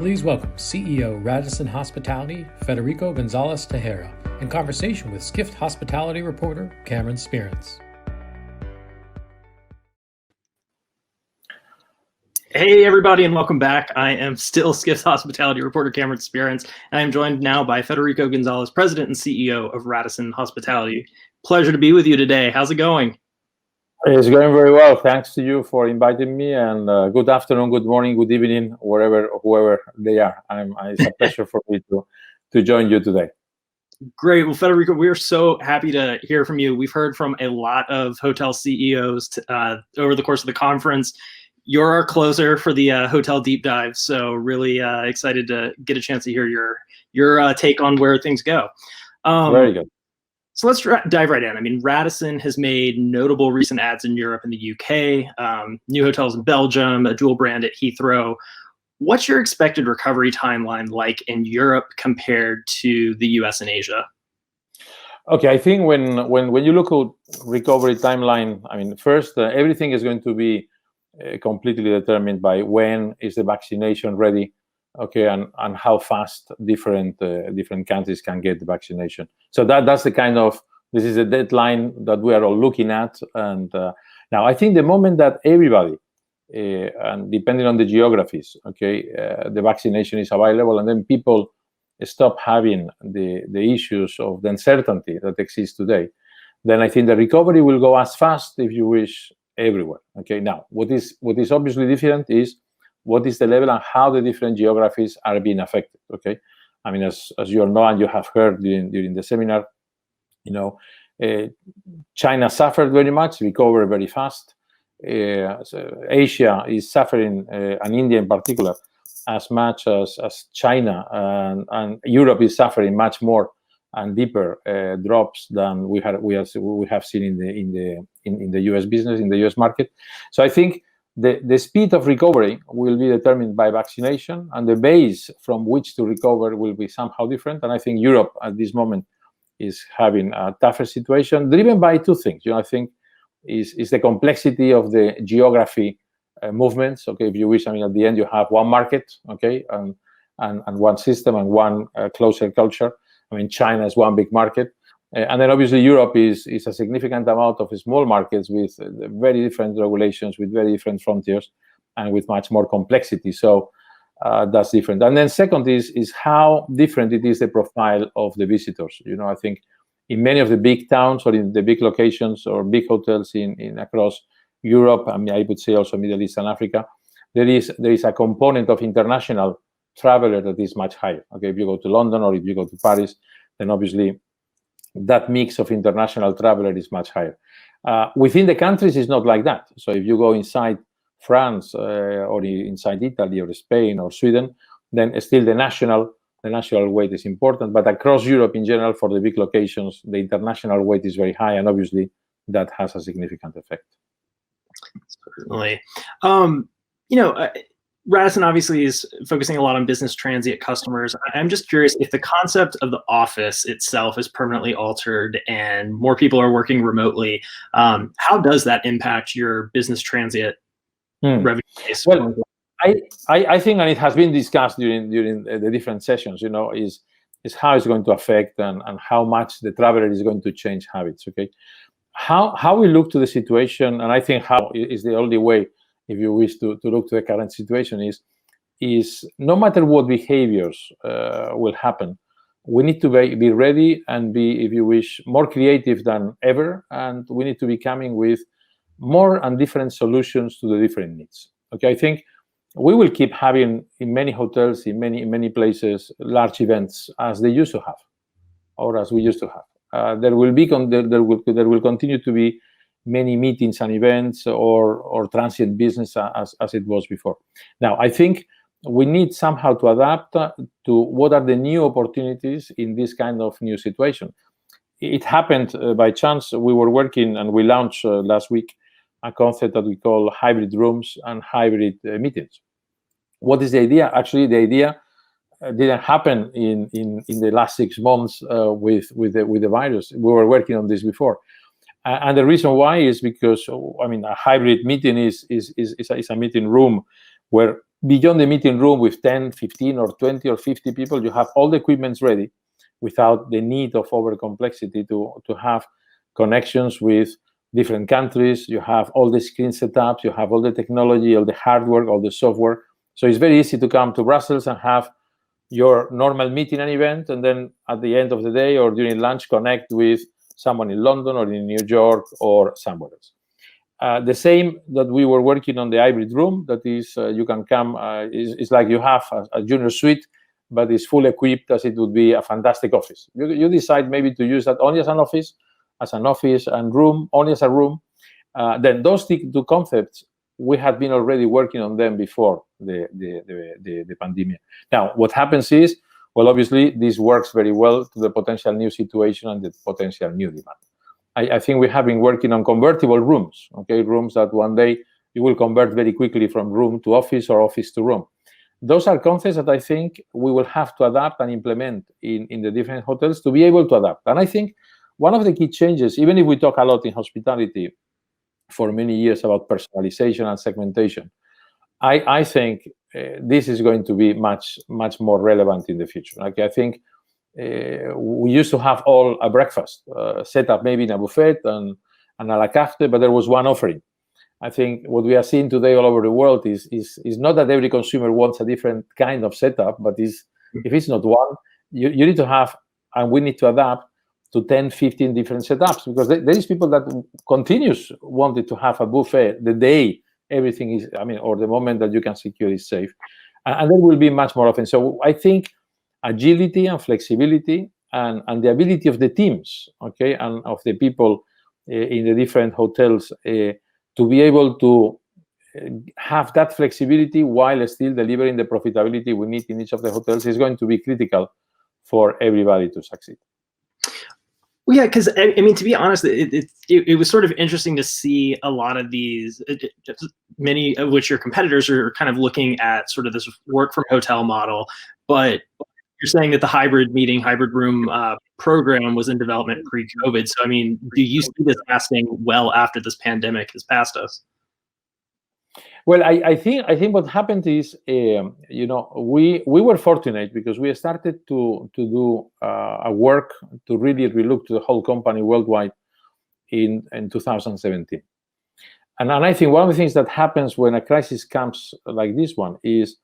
Please welcome CEO Radisson Hospitality, Federico Gonzalez Tejera, in conversation with Skift hospitality reporter Cameron Sperance. Hey everybody, and welcome back. I am still Skift hospitality reporter Cameron Sperance, and I am joined now by Federico Gonzalez, President and CEO of Radisson Hospitality. Pleasure to be with you today. How's it going? It's going very well. Thanks to you for inviting me, and good afternoon, good morning, good evening, whoever they are. It's a pleasure for me to join you today. Great. Well, Federico, we're so happy to hear from you. We've heard from a lot of hotel CEOs over the course of the conference. You're our closer for the hotel deep dive, so really excited to get a chance to hear your take on where things go. Very good. So let's dive right in. I mean, Radisson has made notable recent ads in Europe and the UK, new hotels in Belgium, a dual brand at Heathrow. What's your expected recovery timeline like in Europe compared to the US and Asia? Okay, I think when you look at recovery timeline, I mean, first, everything is going to be completely determined by when is the vaccination ready, okay, and how fast different countries can get the vaccination. So that's the kind of, this is a deadline that we are all looking at. And now I think the moment that everybody, and depending on the geographies, okay, the vaccination is available, and then people stop having the issues of the uncertainty that exists today, then I think the recovery will go as fast, if you wish, everywhere. Okay, now what is obviously different is what is the level and how the different geographies are being affected. Okay, I mean, as you all know, and you have heard during the seminar, you know, China suffered very much, recovered very fast. So Asia is suffering, and India in particular, as much as China, and Europe is suffering much more and deeper drops than we have seen in the US business, in the US market. So I think the speed of recovery will be determined by vaccination, and the base from which to recover will be somehow different. And I think Europe at this moment is having a tougher situation, driven by two things. You know, I think is the complexity of the geography movements. Okay, if you wish, I mean, at the end you have one market, okay, and one system and one closer culture. I mean, China is one big market. And then obviously Europe is a significant amount of small markets with very different regulations, with very different frontiers, and with much more complexity. So that's different. And then second is how different it is, the profile of the visitors. You know, I think in many of the big towns or in the big locations or big hotels in across Europe, I mean, I would say also Middle East and Africa, there is a component of international traveler that is much higher. Okay, if you go to London or if you go to Paris, then obviously that mix of international traveler is much higher. Within the countries, it's not like that. So if you go inside France or inside Italy or Spain or Sweden, then still the national weight is important. But across Europe in general, for the big locations, the international weight is very high, and obviously that has a significant effect. Certainly. You know, Radisson obviously is focusing a lot on business transient customers. I'm just curious if the concept of the office itself is permanently altered and more people are working remotely. How does that impact your business transient revenue base? Well, I think, and it has been discussed during the different sessions, you know, is how it's going to affect and how much the traveler is going to change habits. Okay, how we look to the situation, and I think how is the only way, if you wish to look to the current situation, is no matter what behaviors will happen, we need to be ready and be, if you wish, more creative than ever, and we need to be coming with more and different solutions to the different needs. Okay, I think we will keep having in many hotels, in many places, large events as they used to have, or as we used to have. There will continue to be many meetings and events or transient business as it was before. Now, I think we need somehow to adapt to what are the new opportunities in this kind of new situation. It happened by chance. We were working and we launched last week a concept that we call hybrid rooms and hybrid meetings. What is the idea? Actually, the idea didn't happen in the last 6 months with the virus. We were working on this before. And the reason why is because, I mean, a hybrid meeting is a meeting room where beyond the meeting room with 10, 15, or 20 or 50 people, you have all the equipments ready without the need of over complexity to have connections with different countries. You have all the screen setups, you have all the technology, all the hardware, all the software. So it's very easy to come to Brussels and have your normal meeting and event, and then at the end of the day or during lunch, connect with someone in London or in New York or somewhere else. The same that we were working on the hybrid room, that is, you can come, it's like you have a junior suite, but it's full equipped as it would be a fantastic office. You decide maybe to use that only as an office and room, only as a room. Then those two concepts, we had been already working on them before the pandemic. Now, what happens is, well, obviously, this works very well to the potential new situation and the potential new demand. I think we have been working on convertible rooms, okay, rooms that one day you will convert very quickly from room to office or office to room. Those are concepts that I think we will have to adapt and implement in the different hotels to be able to adapt. And I think one of the key changes, even if we talk a lot in hospitality for many years about personalization and segmentation, I think this is going to be much more relevant in the future. Like, I think we used to have all a breakfast set up maybe in a buffet and a la carte, but there was one offering. I think what we are seeing today all over the world is not that every consumer wants a different kind of setup, but if it's not one, you need to have, and we need to adapt to 10, 15 different setups, because there is people that continues wanted to have a buffet the day everything is, or the moment that you can secure is safe. And there will be much more often. So I think agility and flexibility and the ability of the teams, okay, and of the people in the different hotels to be able to have that flexibility while still delivering the profitability we need in each of the hotels is going to be critical for everybody to succeed. Well, yeah, because to be honest, it was sort of interesting to see a lot of these, many of which your competitors are kind of looking at sort of this work from hotel model, but you're saying that the hybrid room program was in development pre-COVID. So, do you see this lasting well after this pandemic has passed us? Well, I think what happened is, we were fortunate because we started to do a work to really relook to the whole company worldwide in 2017. And I think one of the things that happens when a crisis comes like this one is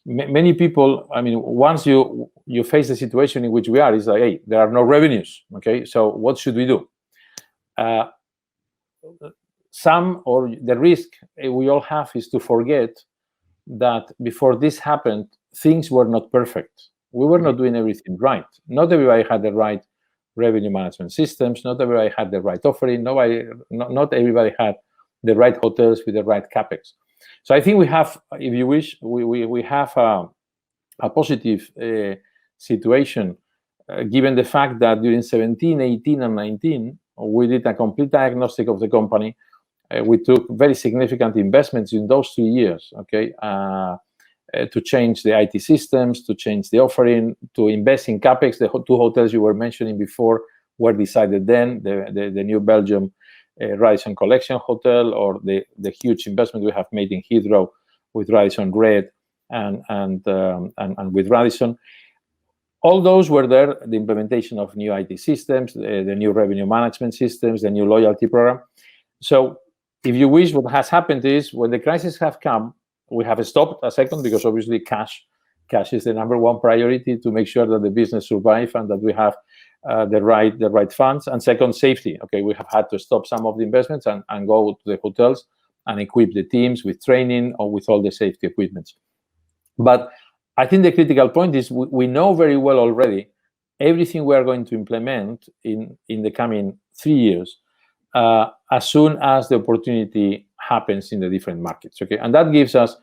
many people, once you face the situation in which we are, it's like, hey, there are no revenues, okay? So what should we do? The risk we all have is to forget that before this happened, things were not perfect. We were not doing everything right. Not everybody had the right revenue management systems. Not everybody had the right offering. Not everybody had the right hotels with the right capex. So I think we have, if you wish, we have a positive situation given the fact that during 17, 18, and 19, we did a complete diagnostic of the company. We took very significant investments in those 2 years, okay, to change the IT systems, to change the offering, to invest in capex. The two hotels you were mentioning before were decided then, the new Belgium Radisson Collection Hotel, or the huge investment we have made in Heathrow with Radisson Red and with Radisson. All those were there, the implementation of new IT systems, the new revenue management systems, the new loyalty program. So if you wish, what has happened is when the crisis have come, we have stopped a second because obviously cash is the number one priority to make sure that the business survive and that we have the right funds. And second, safety. Okay, we have had to stop some of the investments and go to the hotels and equip the teams with training or with all the safety equipment. But I think the critical point is we know very well already everything we are going to implement in the coming 3 years as soon as the opportunity happens in the different markets. Okay, and that gives us,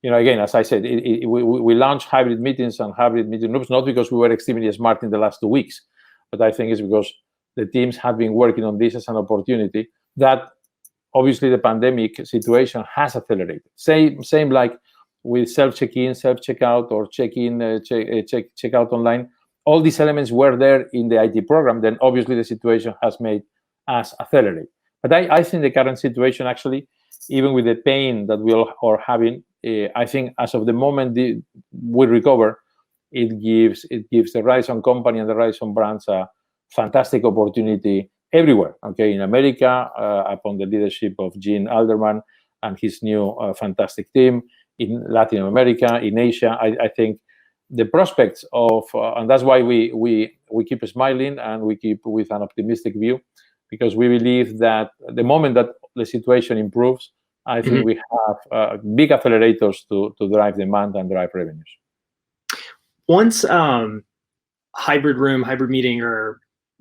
again, as I said, we launched hybrid meetings and hybrid meeting groups not because we were extremely smart in the last 2 weeks, but I think it's because the teams have been working on this as an opportunity that obviously the pandemic situation has accelerated. Same like with self-check-in, self-checkout, or check-in, check-out online. All these elements were there in the IT program. Then obviously the situation has made us accelerate. But I think the current situation actually, even with the pain that we all are having, I think as of the moment we recover, it gives the Radisson company and the Radisson brands a fantastic opportunity everywhere. Okay, in America, upon the leadership of Gene Alderman and his new fantastic team, in Latin America, in Asia, I think the prospects of, and that's why we keep smiling and we keep with an optimistic view, because we believe that the moment that the situation improves, I think we have big accelerators to drive demand and drive revenues. Once hybrid room, hybrid meeting are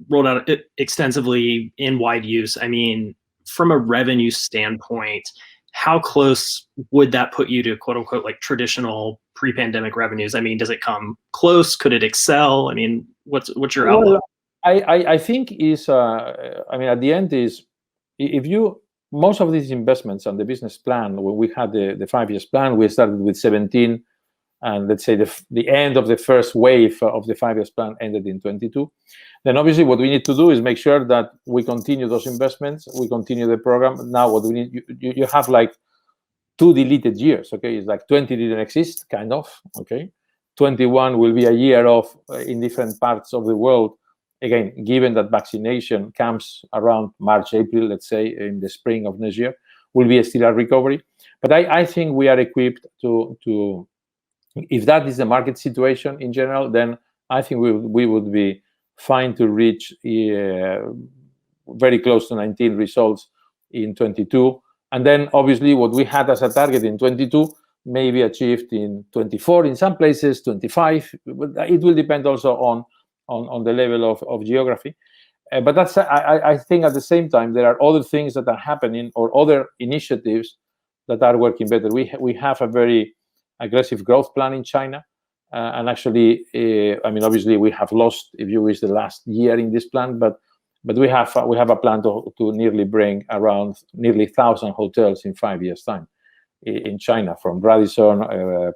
rolled out extensively in wide use, I mean, from a revenue standpoint, how close would that put you to quote unquote like traditional pre-pandemic revenues? I mean, does it come close? Could it excel? I mean, what's your outlook? I think is I mean, at the end is, if you, most of these investments and the business plan, when we had the 5 years plan, we started with 17, and let's say the end of the first wave of the 5 years plan ended in 22. Then obviously what we need to do is make sure that we continue those investments, we continue the program. Now what we need, you have like 2 deleted years, okay? It's like 20 didn't exist, kind of, okay? 21 will be a year of, in different parts of the world, again, given that vaccination comes around March, April, let's say, in the spring of next year, will be still a recovery. But I think we are equipped to, if that is the market situation in general, then I think we would be fine to reach very close to 19 results in 22. And then obviously what we had as a target in 22 may be achieved in 24 in some places, 25. But it will depend also on the level of geography. But that's, I think at the same time, there are other things that are happening or other initiatives that are working better. We have a very aggressive growth plan in China. And actually, I mean, obviously we have lost, if you wish, the last year in this plan, but we have a plan to nearly bring around nearly 1,000 hotels in 5 years' time in China, from Radisson,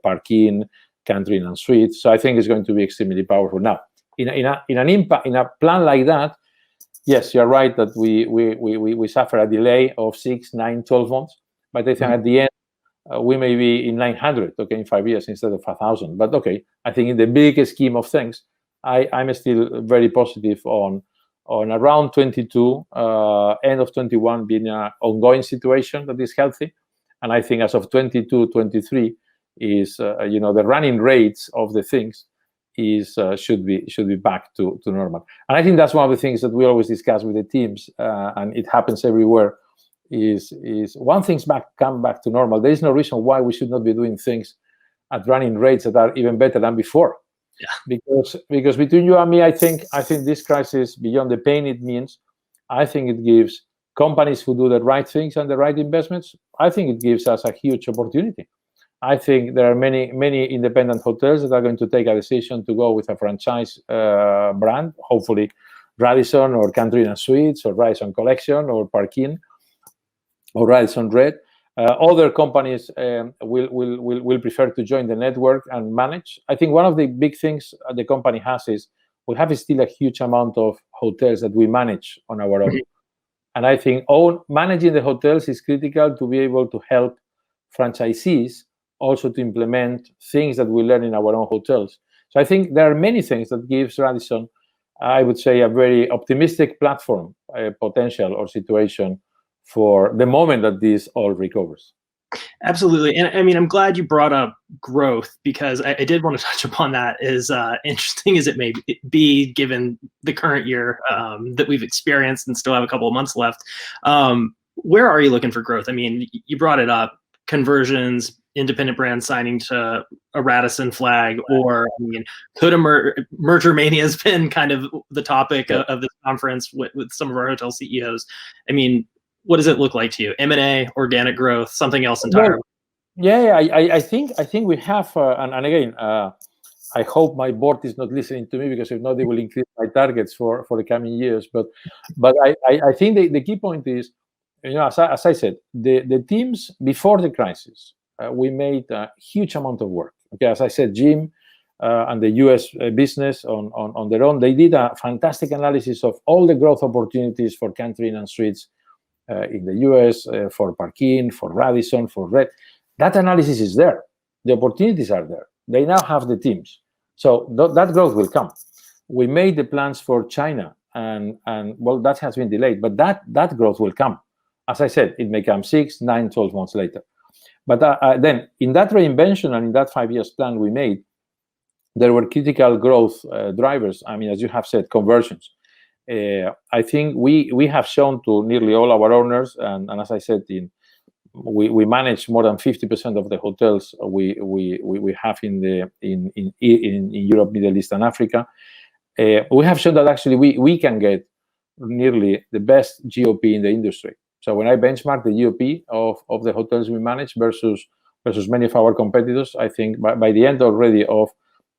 Park Inn, Country Inn and Suites. So I think it's going to be extremely powerful. Now, in a plan like that, yes, you're right that we suffer a delay of 6, 9, 12 months, but I think at the end we may be in 900, okay, in 5 years instead of 1,000. But okay, I think in the big scheme of things, I'm still very positive on around 22, end of 21 being an ongoing situation that is healthy. And I think as of 22, 23 is, the running rates of the things is should be back to normal. And I think that's one of the things that we always discuss with the teams, and it happens everywhere, is when things come back to normal, there is no reason why we should not be doing things at running rates that are even better than before. Yeah. Because between you and me, I think this crisis, beyond the pain it means, I think it gives companies who do the right things and the right investments, I think it gives us a huge opportunity. I think there are many independent hotels that are going to take a decision to go with a franchise brand, hopefully Radisson or Country Inn & Suites or Radisson Collection or Park Inn or Radisson Red. Other companies will prefer to join the network and manage. I think one of the big things the company has is we have still a huge amount of hotels that we manage on our own. And I think managing the hotels is critical to be able to help franchisees also to implement things that we learn in our own hotels. So I think there are many things that gives Radisson, I would say, a very optimistic platform potential or situation for the moment that this all recovers. Absolutely. And I mean, I'm glad you brought up growth, because I did want to touch upon that, as interesting as it may be, given the current year that we've experienced and still have a couple of months left. Where are you looking for growth? I mean, you brought it up, conversions, independent brands signing to a Radisson flag, or I mean, could a merger mania has been kind of the topic of this conference with some of our hotel CEOs. I mean, what does it look like to you? M&A, organic growth, something else entirely? Yeah, I think we have, and again, I hope my board is not listening to me, because if not, they will increase my targets for the coming years. But I think the key point is, as I said, the teams before the crisis, we made a huge amount of work. Okay, as I said, Jim and the US business on their own, they did a fantastic analysis of all the growth opportunities for Country Inn & Suites in the US, for Park Inn, for Radisson, for Red. That analysis is there. The opportunities are there. They now have the teams. So that growth will come. We made the plans for China, and well, that has been delayed, but that growth will come. As I said, it may come 6, 9, 12 months later. But then in that reinvention and in that 5 years plan we made, there were critical growth drivers. I mean, as you have said, conversions. I think we have shown to nearly all our owners, and as I said, we manage more than 50% of the hotels we have in Europe, Middle East, and Africa. We have shown that actually we can get nearly the best GOP in the industry. So when I benchmark the GOP of the hotels we manage versus many of our competitors, I think by the end already of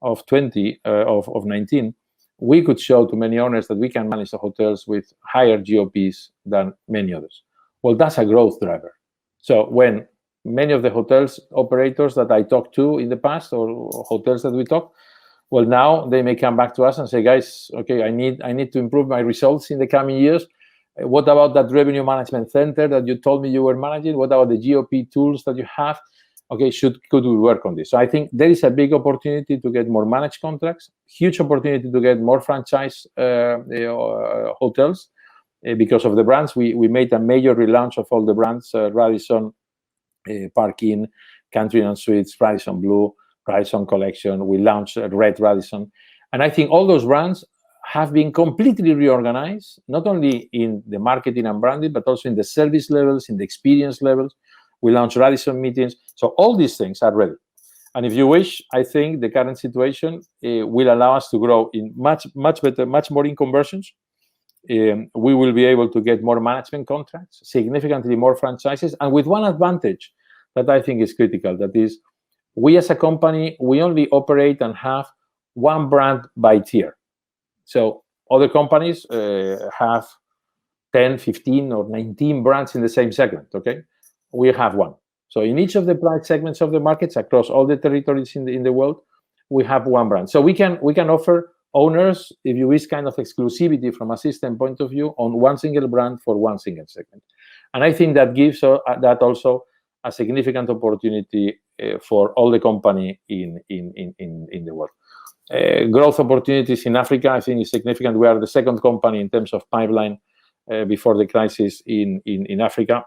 19, we could show to many owners that we can manage the hotels with higher GOPs than many others. Well, that's a growth driver. So when many of the hotels operators that I talked to in the past, or hotels that we talk, well, now they may come back to us and say, guys, okay, I need to improve my results in the coming years. What about that revenue management center that you told me you were managing? What about the GOP tools that you have? Okay, could we work on this? So I think there is a big opportunity to get more managed contracts, huge opportunity to get more franchise hotels because of the brands. We made a major relaunch of all the brands, Radisson, Park Inn, Country Inn & Suites, Radisson Blue, Radisson Collection. We launched Red Radisson. And I think all those brands have been completely reorganized, not only in the marketing and branding, but also in the service levels, in the experience levels. We launched Radisson Meetings. So all these things are ready. And if you wish, I think the current situation will allow us to grow in much better, much more in conversions. We will be able to get more management contracts, significantly more franchises, and with one advantage that I think is critical, that is, we as a company, we only operate and have one brand by tier. So other companies have 10, 15, or 19 brands in the same segment, okay? We have one. So in each of the price segments of the markets across all the territories in the world, we have one brand. So we can offer owners, if you wish, kind of exclusivity from a system point of view on one single brand for one single segment. And I think that gives that also a significant opportunity for all the company in the world. Growth opportunities in Africa, I think, is significant. We are the second company in terms of pipeline before the crisis in Africa,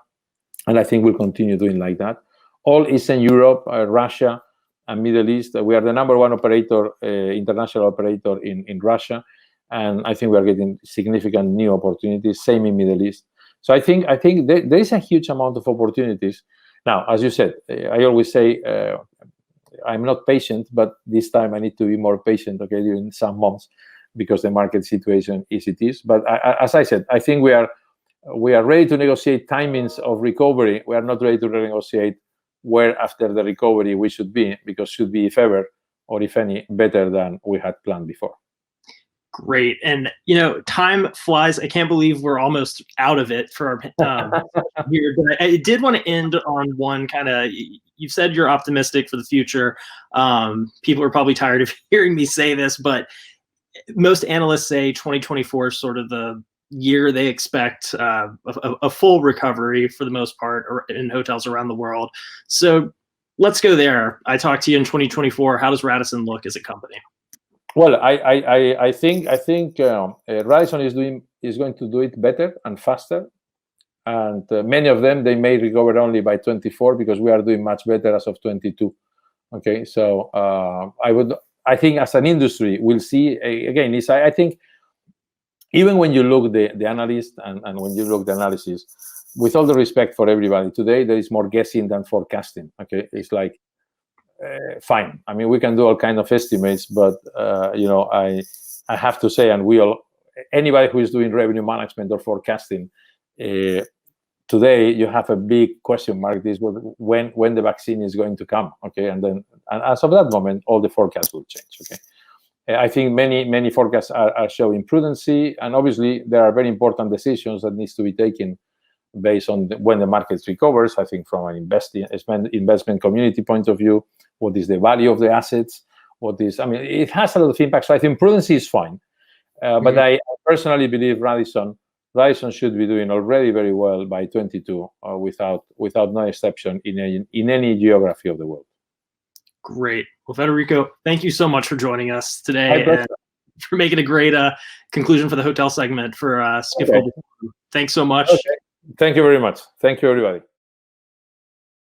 and I think we'll continue doing like that. All Eastern Europe, Russia, and Middle East, we are the number one operator, international operator in Russia, and I think we are getting significant new opportunities. Same in Middle East. So I think there is a huge amount of opportunities. Now, as you said, I always say I'm not patient, but this time I need to be more patient, okay, during some months, because the market situation is it is. But as I said, I think we are ready to negotiate timings of recovery. We are not ready to renegotiate where after the recovery we should be, because should be, if ever, or if any, better than we had planned before. Great. And, time flies. I can't believe we're almost out of it for our here. But I did want to end on one kind of, you've said you're optimistic for the future. People are probably tired of hearing me say this, but most analysts say 2024 is sort of the year they expect a full recovery for the most part in hotels around the world. So let's go there. I talked to you in 2024. How does Radisson look as a company? Well, I think Radisson is going to do it better and faster, and many of them, they may recover only by 24, because we are doing much better as of 22. Okay, so I think as an industry we'll see again. I think even when you look the analyst and when you look the analysis, with all the respect for everybody, today there is more guessing than forecasting. Okay, it's like. Fine. I mean, we can do all kind of estimates, but I have to say, and anybody who is doing revenue management or forecasting today, you have a big question mark. This when the vaccine is going to come. Okay, and as of that moment, all the forecasts will change. Okay, I think many forecasts are showing prudency, and obviously there are very important decisions that needs to be taken based on when the market recovers. I think from an investment community point of view, what is the value of the assets? It has a lot of impact. So I think prudency is fine. But I personally believe Radisson Radisson should be doing already very well by 22, without no exception in any geography of the world. Great. Well, Federico, thank you so much for joining us today and for making a great conclusion for the hotel segment for Skift. Okay. Thanks so much. Okay. Thank you very much. Thank you, everybody.